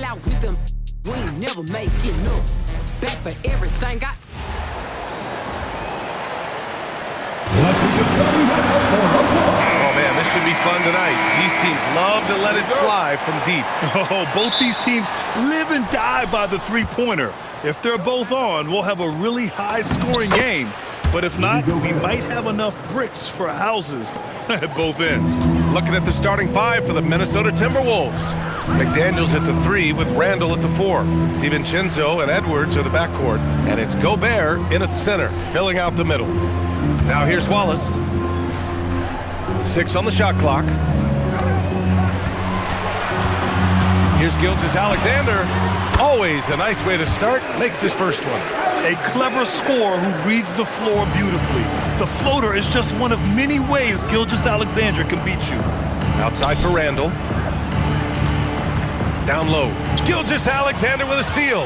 Fall out with them, we ain't never making up. Back for everything I... Oh, man, this should be fun tonight. These teams love to let it fly from deep. Oh, both these teams live and die by the three-pointer. If they're both on, we'll have a really high-scoring game. But if not, we might have enough bricks for houses at both ends. Looking at the starting five for the Minnesota Timberwolves. McDaniels at the 3 with Randall at the 4. DiVincenzo and Edwards are the backcourt. And it's Gobert in at center, filling out the middle. Now here's Wallace. 6 on the shot clock. Here's Gilgeous-Alexander. Always a nice way to start. Makes his first one. A clever scorer who reads the floor beautifully. The floater is just one of many ways Gilgeous-Alexander can beat you. Outside for Randall. Down low. Gilgeous-Alexander with a steal.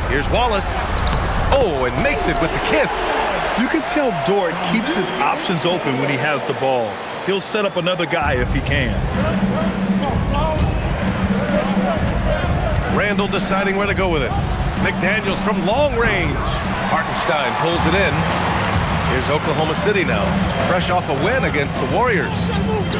Here's Wallace. Oh, and makes it with the kiss. You can tell Dort keeps his options open when he has the ball. He'll set up another guy if he can. Randall deciding where to go with it. McDaniels from long range. Hartenstein pulls it in. Here's Oklahoma City now, fresh off a win against the Warriors.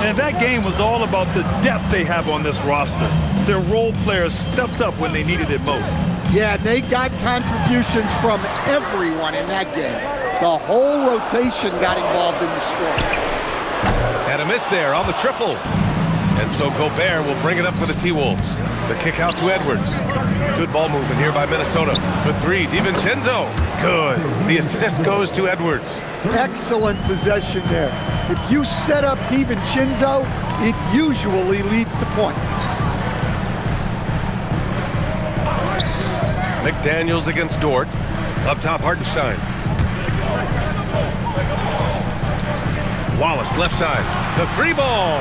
And that game was all about the depth they have on this roster. Their role players stepped up when they needed it most. Yeah, they got contributions from everyone in that game. The whole rotation got involved in the score. And a miss there on the triple. And so Gobert will bring it up for the T-Wolves. The kick out to Edwards. Good ball movement here by Minnesota. For 3, DiVincenzo. Good. The assist goes to Edwards. Excellent possession there. If you set up DiVincenzo, it usually leads to points. McDaniels against Dort. Up top, Hartenstein. Wallace, left side. The 3 ball.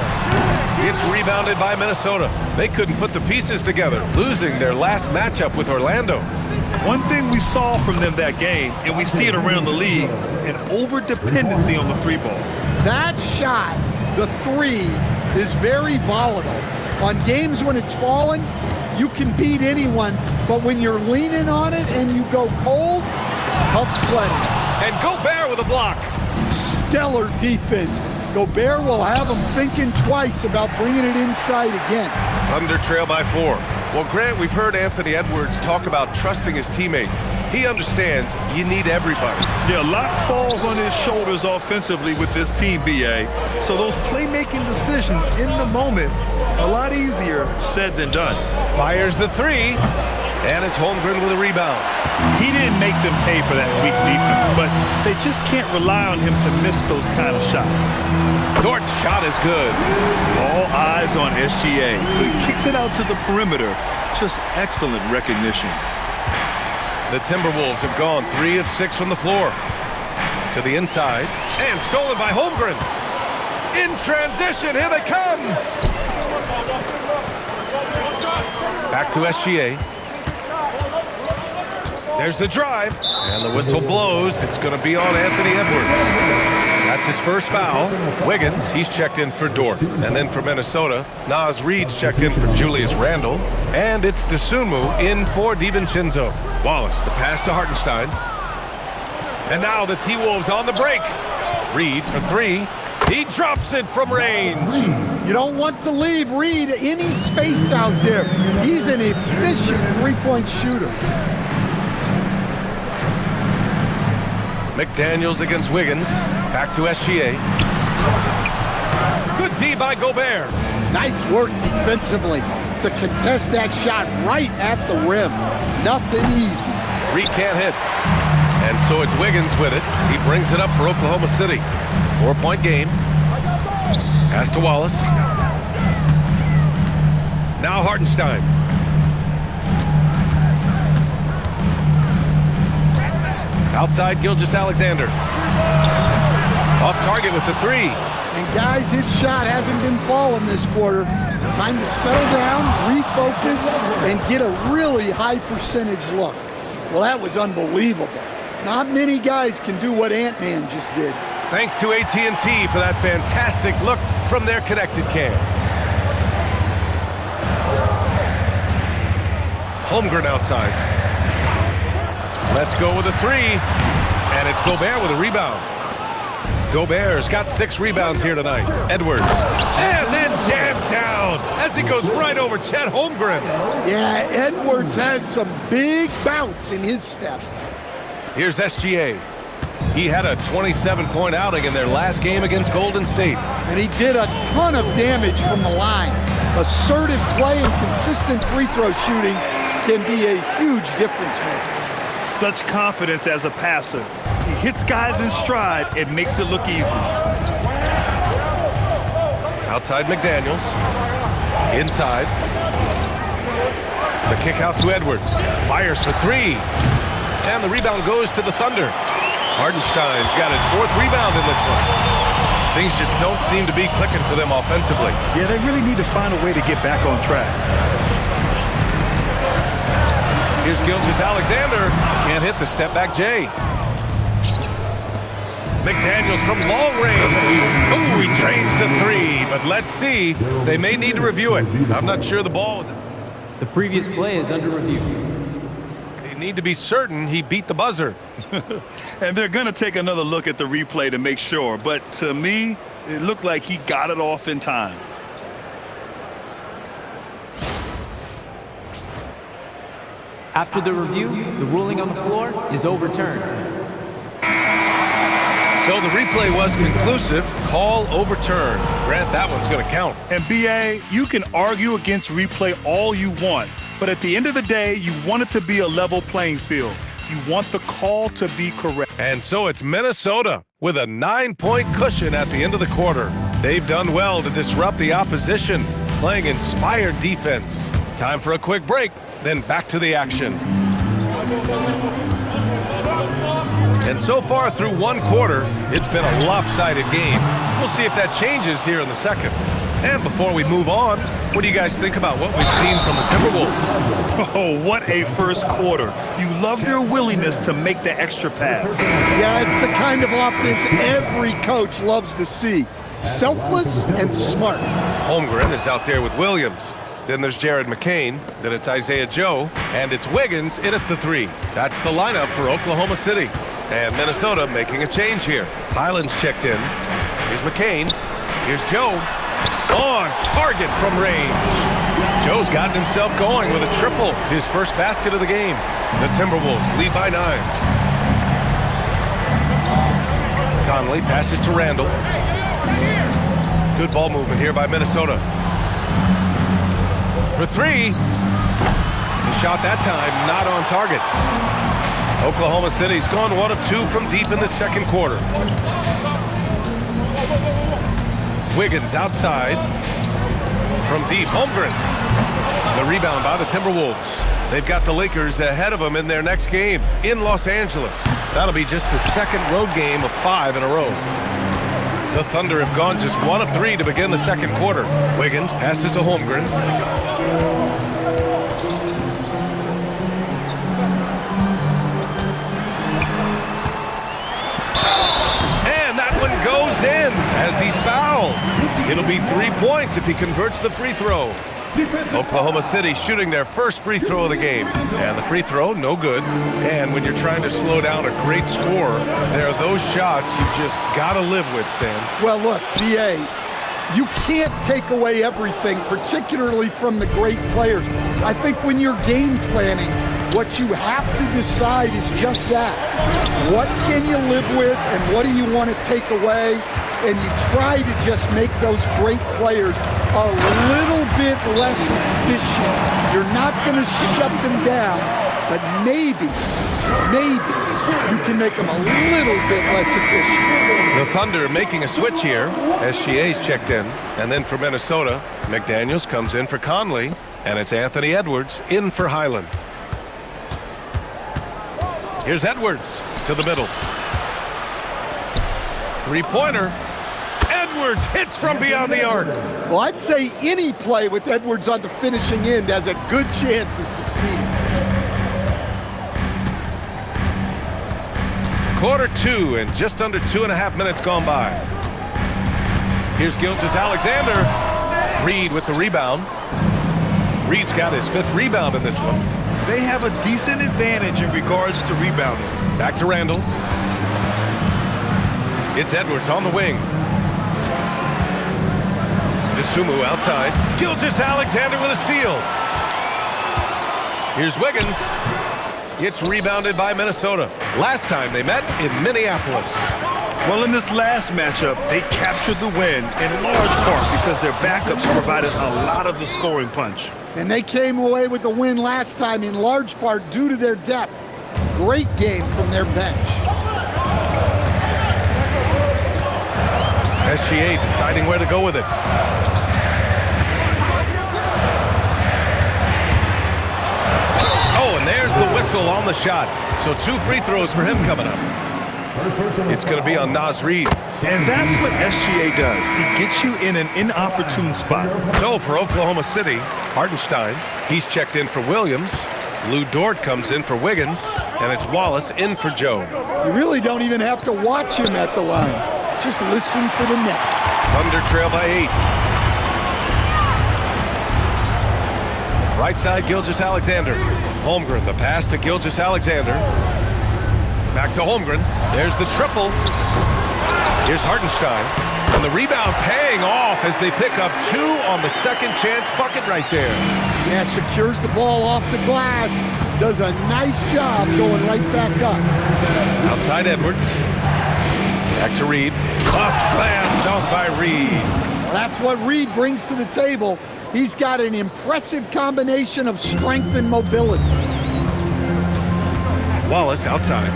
It's rebounded by Minnesota. They couldn't put the pieces together, losing their last matchup with Orlando. One thing we saw from them that game, and we see it around the league, an over-dependency on the 3 ball. That shot, the 3, is very volatile. On games when it's falling, you can beat anyone, but when you're leaning on it and you go cold, tough sledding. And Gobert with a block. Stellar defense. Gobert will have them thinking twice about bringing it inside again. Thunder trail by 4. Well, Grant, we've heard Anthony Edwards talk about trusting his teammates. He understands you need everybody. Yeah, a lot falls on his shoulders offensively with this team, BA. So those playmaking decisions in the moment, a lot easier said than done. Fires the 3, and it's Holmgren with a rebound. He didn't make them pay for that weak defense, but they just can't rely on him to miss those kind of shots. Dort's shot is good. All eyes on SGA, so he kicks it out to the perimeter. Just excellent recognition. The Timberwolves have gone 3 of 6 from the floor. To the inside, and stolen by Holmgren. In transition, here they come. Back to SGA. There's the drive, and the whistle blows. It's going to be on Anthony Edwards. That's his first foul. Wiggins, he's checked in for Dort. And then for Minnesota, Naz Reid's checked in for Julius Randle. And it's Dosunmu in for DiVincenzo. Wallace, the pass to Hartenstein. And now the T-Wolves on the break. Reid for 3. He drops it from range. You don't want to leave Reid any space out there. He's an efficient three-point shooter. McDaniels against Wiggins. Back to SGA. Good D by Gobert. Nice work defensively to contest that shot right at the rim. Nothing easy. Reid can't hit. And so it's Wiggins with it. He brings it up for Oklahoma City. 4-point game. Pass to Wallace. Now Hartenstein. Outside Gilgeous-Alexander. Off target with the 3. And guys, his shot hasn't been falling this quarter. Time to settle down, refocus, and get a really high percentage look. Well, that was unbelievable. Not many guys can do what Ant-Man just did. Thanks to AT&T for that fantastic look from their connected cam. Holmgren outside. Let's go with a three. And it's Gobert with a rebound. Gobert's got 6 rebounds here tonight. Edwards. And then jammed down as he goes right over Chet Holmgren. Yeah, Edwards has some big bounce in his step. Here's SGA. He had a 27-point outing in their last game against Golden State. And he did a ton of damage from the line. Assertive play and consistent free throw shooting can be a huge difference maker. Such confidence as a passer. He hits guys in stride. It makes it look easy. Outside McDaniels. Inside. The kick out to Edwards. Fires for 3. And the rebound goes to the Thunder. Hardenstein's got his 4th rebound in this one. Things just don't seem to be clicking for them offensively. Yeah, they really need to find a way to get back on track. Here's Gilgeous-Alexander. Can't hit the step-back J. McDaniels from long range. Ooh, he drains the 3. But let's see. They may need to review it. I'm not sure the ball was... The previous play is under review. They need to be certain he beat the buzzer. And they're going to take another look at the replay to make sure. But to me, it looked like he got it off in time. After the review, the ruling on the floor is overturned. So the replay was conclusive. Call overturned. Grant, that one's going to count. And BA, you can argue against replay all you want, but at the end of the day, you want it to be a level playing field. You want the call to be correct. And so it's Minnesota with a 9-point cushion at the end of the quarter. They've done well to disrupt the opposition, playing inspired defense. Time for a quick break, then back to the action. And so far through one quarter, it's been a lopsided game. We'll see if that changes here in the second. And before we move on, what do you guys think about what we've seen from the Timberwolves? Oh, what a first quarter. You love their willingness to make the extra pass. Yeah, it's the kind of offense every coach loves to see. Selfless and smart. Holmgren is out there with Williams. Then there's Jared McCain. Then it's Isaiah Joe. And it's Wiggins in at the 3. That's the lineup for Oklahoma City. And Minnesota making a change here. Highland's checked in. Here's McCain. Here's Joe. On target from range. Joe's gotten himself going with a triple. His first basket of the game. The Timberwolves lead by 9. Conley passes to Randall. Good ball movement here by Minnesota. For 3. The shot that time not on target. Oklahoma City's gone 1 of 2 from deep in the second quarter. Wiggins outside. From deep, Holmgren. The rebound by the Timberwolves. They've got the Lakers ahead of them in their next game in Los Angeles. That'll be just the second road game of 5 in a row. The Thunder have gone just 1 of 3 to begin the second quarter. Wiggins passes to Holmgren. And that one goes in as he's fouled. It'll be 3 points if he converts the free throw. Oklahoma City shooting their first free throw of the game. And the free throw, no good. And when you're trying to slow down a great scorer, there are those shots you just got to live with, Stan. Well, look, BA, you can't take away everything, particularly from the great players. I think when you're game planning, what you have to decide is just that. What can you live with and what do you want to take away? And you try to just make those great players a little bit less efficient. You're not going to shut them down, but maybe you can make them a little bit less efficient. The Thunder making a switch here. SGA's checked in. And then for Minnesota, McDaniels comes in for Conley. And it's Anthony Edwards in for Highland. Here's Edwards to the middle. Three-pointer. Edwards hits from beyond the arc. Well, I'd say any play with Edwards on the finishing end has a good chance of succeeding. Quarter 2 and just under 2.5 minutes gone by. Here's Gilgeous-Alexander. Reed with the rebound. Reed's got his 5th rebound in this one. They have a decent advantage in regards to rebounding. Back to Randall. It's Edwards on the wing. Dosunmu outside. Gilgeous-Alexander with a steal. Here's Wiggins. It's rebounded by Minnesota. Last time they met in Minneapolis. Well, in this last matchup, they captured the win in large part because their backups provided a lot of the scoring punch. And they came away with the win last time in large part due to their depth. Great game from their bench. SGA deciding where to go with it. Oh, and there's the whistle on the shot. So 2 free throws for him coming up. It's going to be on Naz Reid. And that's what SGA does. He gets you in an inopportune spot. So for Oklahoma City, Hartenstein, he's checked in for Williams. Lou Dort comes in for Wiggins. And it's Wallace in for Joe. You really don't even have to watch him at the line. Just listen for the net. Thunder trail by 8. Right side, Gilgeous-Alexander. Holmgren, the pass to Gilgeous-Alexander. Back to Holmgren. There's the triple. Here's Hartenstein. And the rebound paying off as they pick up 2 on the second chance bucket right there. Yeah, secures the ball off the glass. Does a nice job going right back up. Outside Edwards. Back to Reed. A slam dunk by Reed. Well, that's what Reed brings to the table. He's got an impressive combination of strength and mobility. Wallace outside.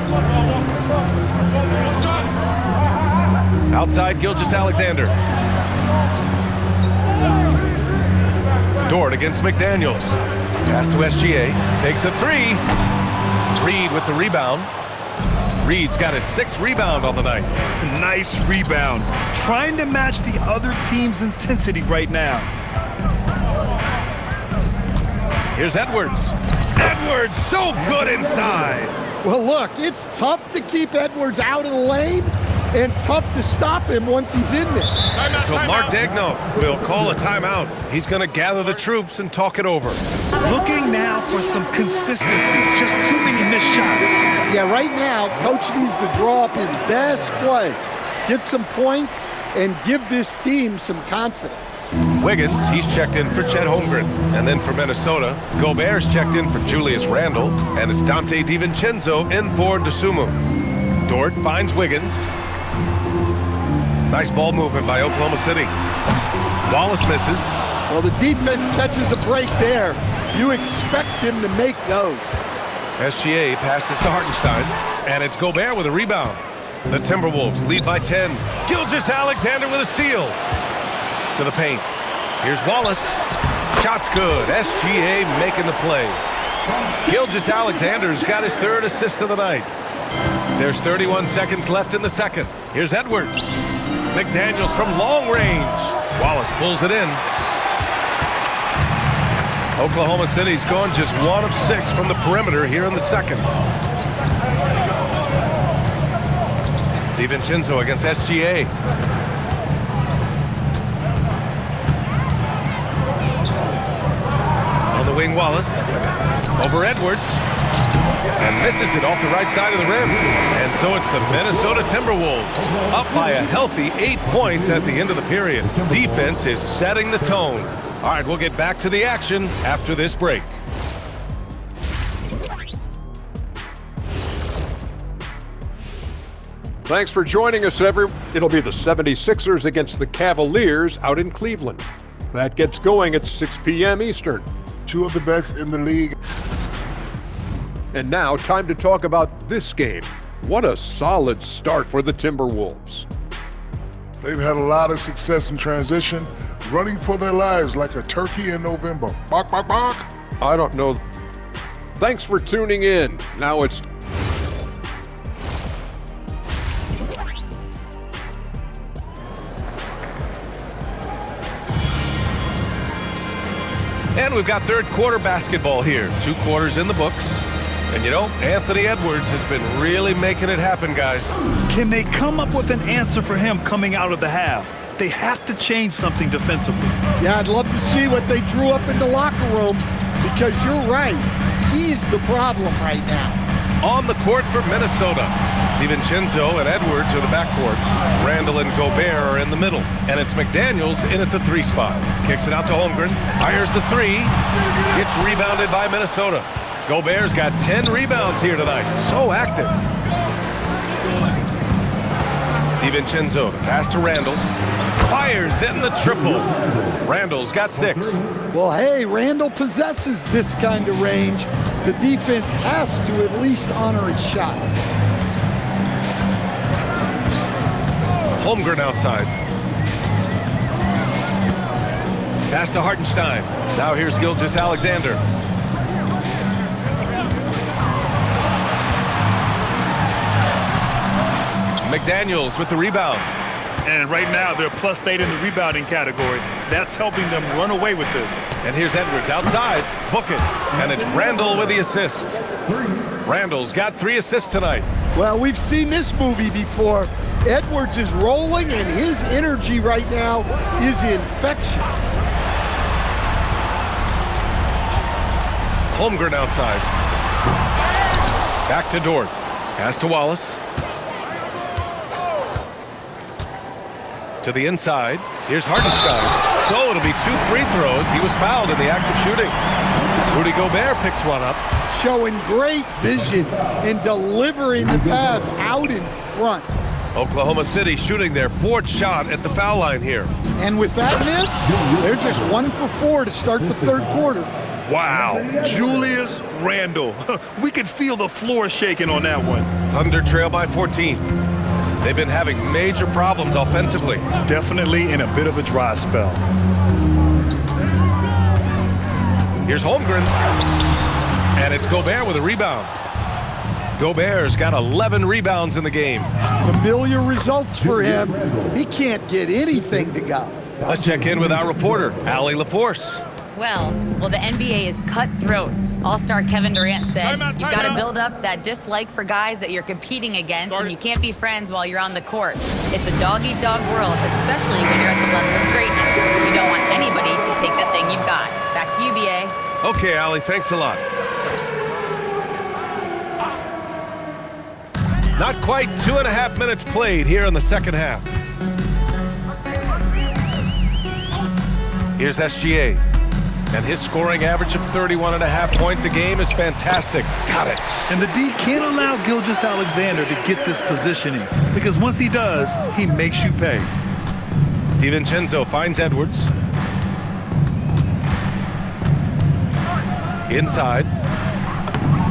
Outside Gilgeous-Alexander. Dort against McDaniels. Pass to SGA. Takes a 3. Reed with the rebound. Reed's got his 6th rebound on the night. Nice rebound. Trying to match the other team's intensity right now. Here's Edwards. Edwards so good inside. Well, look, it's tough to keep Edwards out of the lane and tough to stop him once he's in there. So Mark Daigneault will call a timeout. He's going to gather the troops and talk it over. Looking now for some consistency. Just too many missed shots. Yeah, right now, Coach needs to draw up his best play, get some points, and give this team some confidence. Wiggins, he's checked in for Chet Holmgren. And then for Minnesota, Gobert's checked in for Julius Randle. And it's Dante DiVincenzo in for Dosunmu. Dort finds Wiggins. Nice ball movement by Oklahoma City. Wallace misses. Well, the defense catches a break there. You expect him to make those. SGA passes to Hartenstein. And it's Gobert with a rebound. The Timberwolves lead by 10. Gilgeous-Alexander with a steal. To the paint. Here's Wallace. Shot's good. SGA making the play. Gilgeous-Alexander's got his 3rd assist of the night. There's 31 seconds left in the second. Here's Edwards. McDaniels from long range. Wallace pulls it in. Oklahoma City's gone just 1 of 6 from the perimeter here in the second. DiVincenzo against SGA. On the wing, Wallace. Over Edwards. And misses it off the right side of the rim. And so it's the Minnesota Timberwolves up by a healthy 8 points at the end of the period. Defense is setting the tone. All right, we'll get back to the action after this break. Thanks for joining us, everyone. It'll be the 76ers against the Cavaliers out in Cleveland. That gets going at 6 p.m. Eastern. 2 of the best in the league. And now, time to talk about this game. What a solid start for the Timberwolves. They've had a lot of success in transition, running for their lives like a turkey in November. Bark, bark, bark. I don't know. Thanks for tuning in. Now it's And we've got third quarter basketball here. 2 quarters in the books. And you know, Anthony Edwards has been really making it happen, guys. Can they come up with an answer for him coming out of the half? They have to change something defensively. Yeah, I'd love to see what they drew up in the locker room, because you're right. He's the problem right now. On the court for Minnesota, DiVincenzo and Edwards are the backcourt. Randall and Gobert are in the middle. And it's McDaniels in at the 3 spot. Kicks it out to Holmgren. Fires the 3. Gets rebounded by Minnesota. Gobert's got 10 rebounds here tonight. So active. DiVincenzo, the pass to Randall. Fires in the triple. Randall's got 6. Well, hey, Randall possesses this kind of range. The defense has to at least honor his shot. Holmgren outside. Pass to Hartenstein. Now here's Gilgeous-Alexander. McDaniels with the rebound. And right now, they're +8 in the rebounding category. That's helping them run away with this. And here's Edwards outside. Book it. And it's Randall with the assist. Randall's got 3 assists tonight. Well, we've seen this movie before. Edwards is rolling, and his energy right now is infectious. Holmgren outside. Back to Dort. Pass to Wallace. To the inside. Here's Hartenstein. So it'll be 2 free throws. He was fouled in the act of shooting. Rudy Gobert picks one up. Showing great vision and delivering the pass out in front. Oklahoma City shooting their 4th shot at the foul line here. And with that miss, they're just 1 for 4 to start the 3rd quarter. Wow, Julius Randle. We could feel the floor shaking on that one. Thunder trail by 14. They've been having major problems offensively. Definitely in a bit of a dry spell. Here's Holmgren. And it's Gobert with a rebound. Gobert's got 11 rebounds in the game. Familiar results for him. He can't get anything to go. Let's check in with our reporter, Allie LaForce. Well, the NBA is cutthroat. All-star Kevin Durant said, you've got to build up that dislike for guys that you're competing against, and you can't be friends while you're on the court. It's a dog-eat-dog world, especially when you're at the level of greatness. You don't want anybody to take that thing you've got. Back to you, BA. Okay, Allie, thanks a lot. Not quite 2.5 minutes played here in the second half. Here's SGA. And his scoring average of 31.5 points a game is fantastic. Got it. And the D can't allow Gilgeous-Alexander to get this positioning, because once he does, he makes you pay. DiVincenzo finds Edwards. Inside.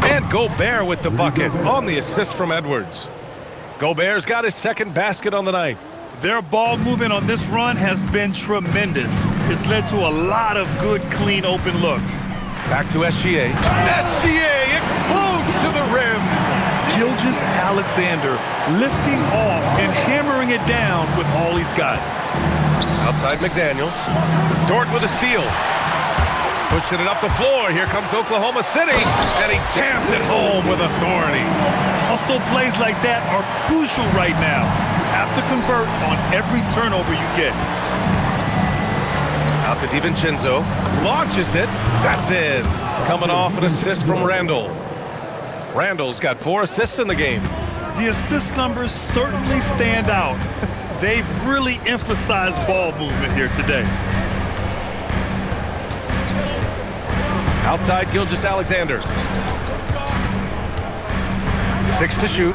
And Gobert with the bucket on the assist from Edwards. Gobert's got his 2nd basket on the night. Their ball movement on this run has been tremendous. It's led to a lot of good, clean, open looks. Back to SGA. SGA explodes to the rim. Gilgeous-Alexander lifting off and hammering it down with all he's got. Outside McDaniels. Dort with a steal. Pushing it up the floor. Here comes Oklahoma City. And he jams it home with authority. Hustle plays like that are crucial right now. You have to convert on every turnover you get. Out to DiVincenzo. Launches it. That's in. Coming off an assist from Randall. Randall's got 4 assists in the game. The assist numbers certainly stand out. They've really emphasized ball movement here today. Outside Gilgeous-Alexander. 6 to shoot.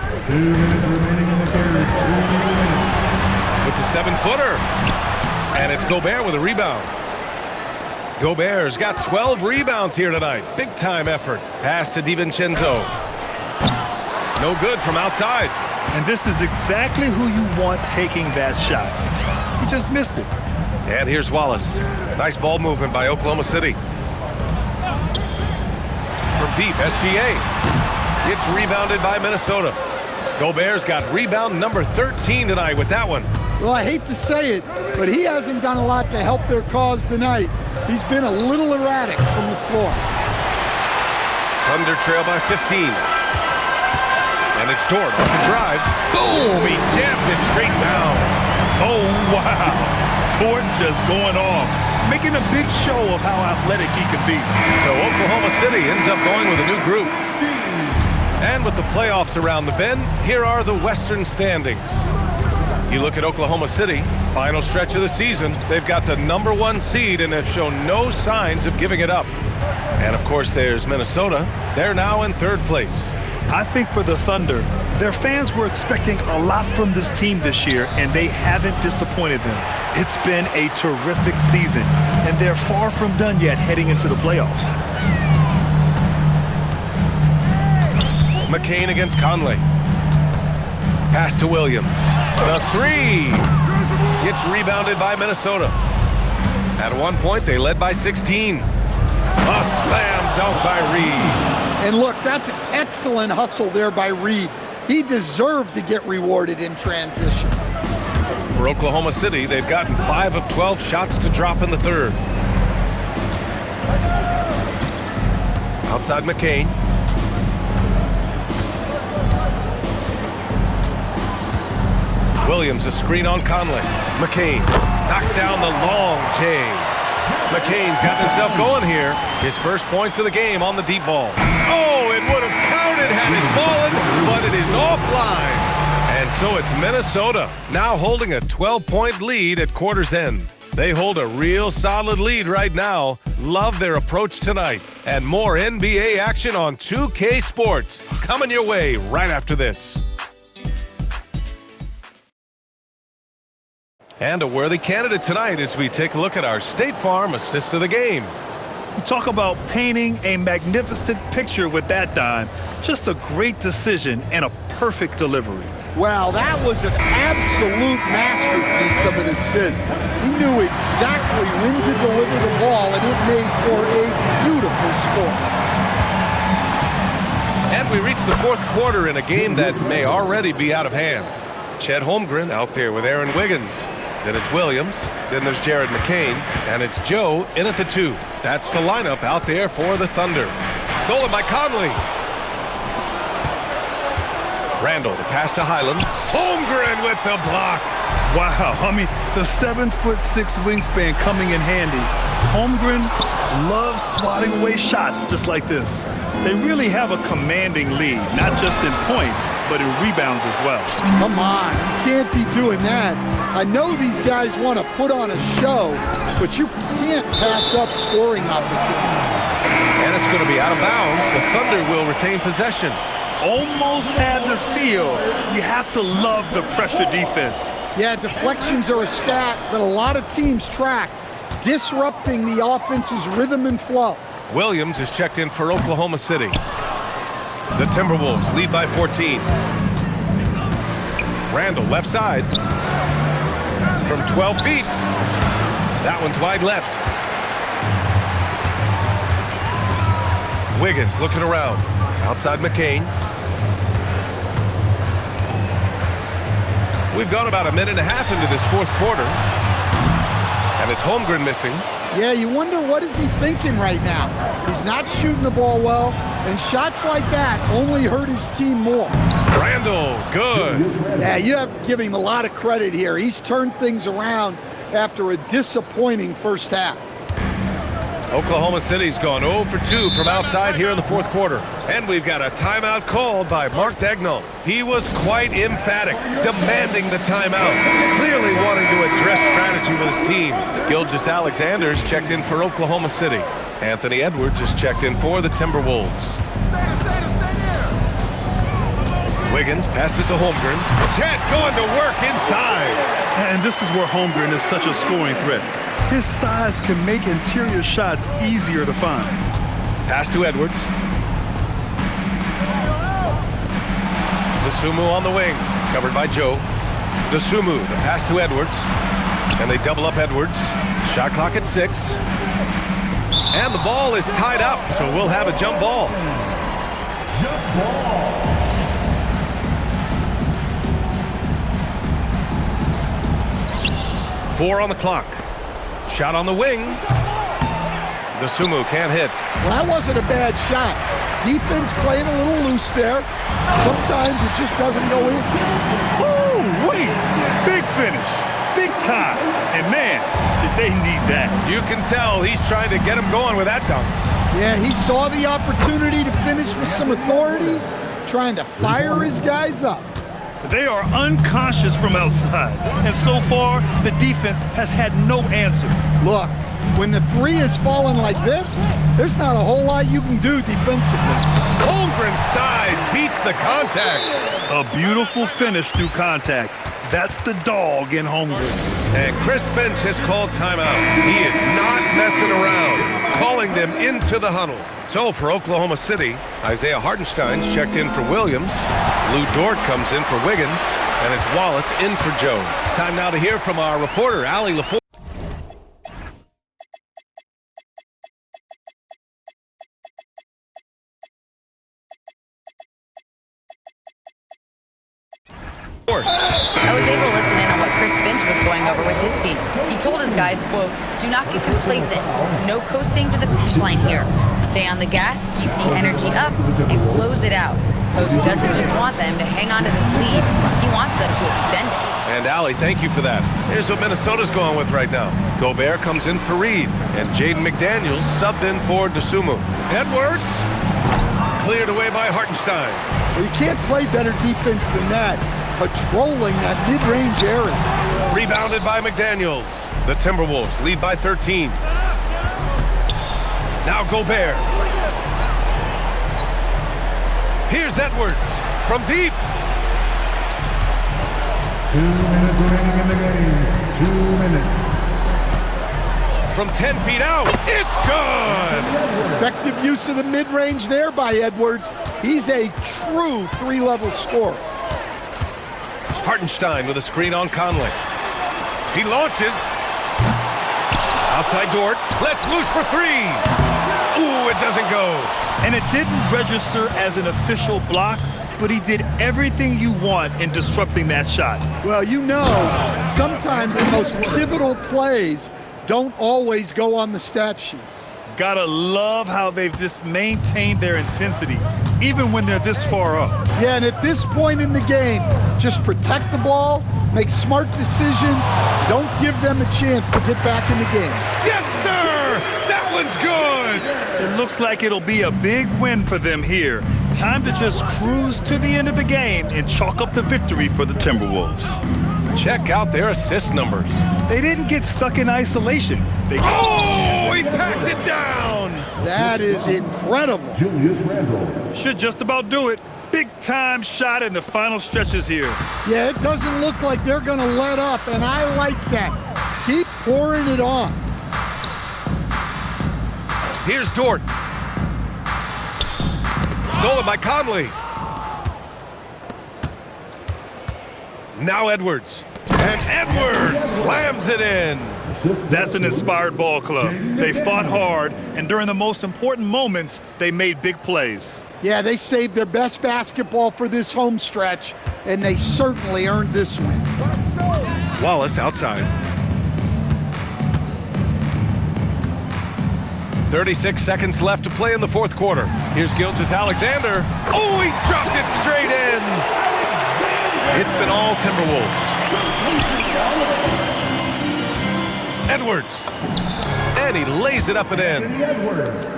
With the 7-footer. And it's Gobert with a rebound. Gobert's got 12 rebounds here tonight. Big time effort. Pass to DiVincenzo. No good from outside. And this is exactly who you want taking that shot. He just missed it. And here's Wallace. Nice ball movement by Oklahoma City. From deep, SGA. It's rebounded by Minnesota. Gobert's got rebound number 13 tonight with that one. Well, I hate to say it, but he hasn't done a lot to help their cause tonight. He's been a little erratic from the floor. Thunder trail by 15. And it's Dort off the drive. Boom! He jams it straight down. Oh, wow. Dort just going off, making a big show of how athletic he can be. So Oklahoma City ends up going with a new group. And with the playoffs around the bend, here are the Western standings. You look at Oklahoma City, final stretch of the season, they've got the #1 seed and have shown no signs of giving it up. And of course there's Minnesota. They're now in 3rd place. I think for the Thunder, their fans were expecting a lot from this team this year, and they haven't disappointed them. It's been a terrific season, and they're far from done yet heading into the playoffs. McCain against Conley. Pass to Williams. The 3 gets rebounded by Minnesota. At one point, they led by 16. A slam dunk by Reed. And look, that's excellent hustle there by Reed. He deserved to get rewarded in transition. For Oklahoma City, they've gotten 5 of 12 shots to drop in the 3rd. Outside McCain. Williams, a screen on Conley. McCain knocks down the long J. McCain's gotten himself going here. His first points of the game on the deep ball. Oh, it would have counted had it fallen, but it is offline. And so it's Minnesota now holding a 12-point lead at quarter's end. They hold a real solid lead right now. Love their approach tonight. And more NBA action on 2K Sports coming your way right after this. And a worthy candidate tonight as we take a look at our State Farm assist of the game. Talk about painting a magnificent picture with that dime. Just a great decision and a perfect delivery. Wow, that was an absolute masterpiece of an assist. He knew exactly when to deliver the ball, and it made for a beautiful score. And we reach the 4th quarter in a game that may already be out of hand. Chet Holmgren out there with Aaron Wiggins. Then it's Williams, then there's Jared McCain, and it's Joe in at the 2. That's the lineup out there for the Thunder. Stolen by Conley. Randall, the pass to Highland. Holmgren with the block. Wow, I mean, the 7'6" wingspan coming in handy. Holmgren loves swatting away shots just like this. They really have a commanding lead, not just in points, but in rebounds as well. Come on, you can't be doing that. I know these guys want to put on a show, but you can't pass up scoring opportunities. And it's going to be out of bounds. The Thunder will retain possession. Almost had the steal. You have to love the pressure defense. Yeah, deflections are a stat that a lot of teams track, disrupting the offense's rhythm and flow. Williams is checked in for Oklahoma City. The Timberwolves lead by 14. Randall, left side. From 12 feet. That one's wide left. Wiggins looking around. Outside McCain. We've gone about a minute and a half into this 4th quarter. And it's Holmgren missing. Yeah, you wonder what is he thinking right now. He's not shooting the ball well, and shots like that only hurt his team more. Randall, good. Yeah, you have to give him a lot of credit here. He's turned things around after a disappointing first half. Oklahoma City's gone 0 for 2 from outside here in the 4th quarter. And we've got a timeout called by Mark Daigneault. He was quite emphatic, demanding the timeout, clearly wanting to address strategy with his team. Gilgeous-Alexander's checked in for Oklahoma City. Anthony Edwards is checked in for the Timberwolves. Wiggins passes to Holmgren. Chet going to work inside. And this is where Holmgren is such a scoring threat. His size can make interior shots easier to find. Pass to Edwards. Dosunmu on the wing, covered by Joe. Dosunmu, the pass to Edwards. And they double up Edwards. Shot clock at 6. And the ball is tied up, so we'll have a jump ball. Jump ball. Four on the clock. Shot on the wing. Dosunmu can't hit. Well, that wasn't a bad shot. Defense playing a little loose there. Sometimes it just doesn't go in. Woo, wait. Big finish. Big time. And man, did they need that. You can tell he's trying to get him going with that dunk. Yeah, he saw the opportunity to finish with some authority, trying to fire his guys up. They are unconscious from outside, and so far, the defense has had no answer. Look, when the three is falling like this, there's not a whole lot you can do defensively. Holmgren's size beats the contact. A beautiful finish through contact. That's the dog in Holmgren. And Chris Finch has called timeout. He is not messing around, calling them into the huddle. So for Oklahoma City, Isaiah Hartenstein's checked in for Williams. Lou Dort comes in for Wiggins. And it's Wallace in for Jones. Time now to hear from our reporter, Allie LaForce. I was able to listen in on what Chris Finch was going over with his team. He told his guys, quote, "Do not get complacent. No coasting to the finish line here. Stay on the gas, keep the energy up, and close it out." Coach doesn't just want them to hang on to this lead. He wants them to extend it. And Allie, thank you for that. Here's what Minnesota's going with right now. Gobert comes in for Reed, and Jaden McDaniels subbed in for Dosunmu. Edwards cleared away by Hartenstein. Well, you can't play better defense than that, patrolling that mid-range area. Rebounded by McDaniels. The Timberwolves lead by 13. Now Gobert. Here's Edwards from deep. 2 minutes remaining in the game. 2 minutes. From 10 feet out, it's good! Effective use of the mid-range there by Edwards. He's a true three-level scorer. Hartenstein with a screen on Conley. He launches. Outside Dort. Let's loose for three. Ooh, it doesn't go. And it didn't register as an official block, but he did everything you want in disrupting that shot. Well, you know, sometimes the most pivotal plays don't always go on the stat sheet. Gotta love how they've just maintained their intensity, even when they're this far up. Yeah, and at this point in the game, just protect the ball, make smart decisions, don't give them a chance to get back in the game. Yes, sir! That one's good! It looks like it'll be a big win for them here. Time to just cruise to the end of the game and chalk up the victory for the Timberwolves. Check out their assist numbers. They didn't get stuck in isolation. Oh, he packs it down! That is incredible. Julius Randle. Should just about do it. Big time shot in the final stretches here. Yeah, it doesn't look like they're going to let up, and I like that. Keep pouring it on. Here's Dort. Stolen by Conley. Now Edwards. And Edwards slams it in. That's an inspired ball club. They fought hard, and during the most important moments, they made big plays. Yeah, they saved their best basketball for this home stretch, and they certainly earned this win. Wallace outside. 36 seconds left to play in the fourth quarter. Here's Gilgeous-Alexander. Oh, he dropped it straight in. It's been all Timberwolves. Edwards. And he lays it up and in.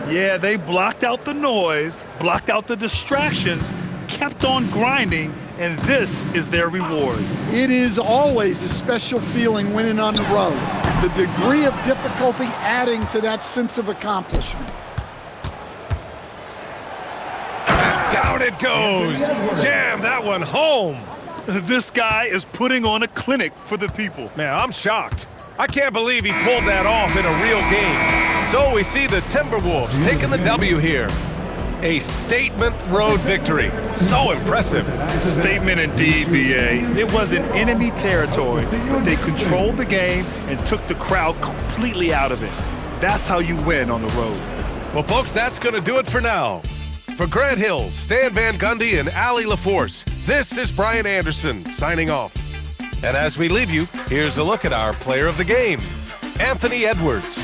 Yeah, they blocked out the noise, blocked out the distractions, kept on grinding, and this is their reward. It is always a special feeling winning on the road. The degree of difficulty adding to that sense of accomplishment. And down it goes. Jam that one home. This guy is putting on a clinic for the people. Man, I'm shocked. I can't believe he pulled that off in a real game. So we see the Timberwolves taking the W here. A statement road victory. So impressive. Statement indeed, B.A. It was in enemy territory, but they controlled the game and took the crowd completely out of it. That's how you win on the road. Well, folks, that's going to do it for now. For Grant Hill, Stan Van Gundy, and Allie LaForce, this is Brian Anderson signing off. And as we leave you, here's a look at our player of the game, Anthony Edwards.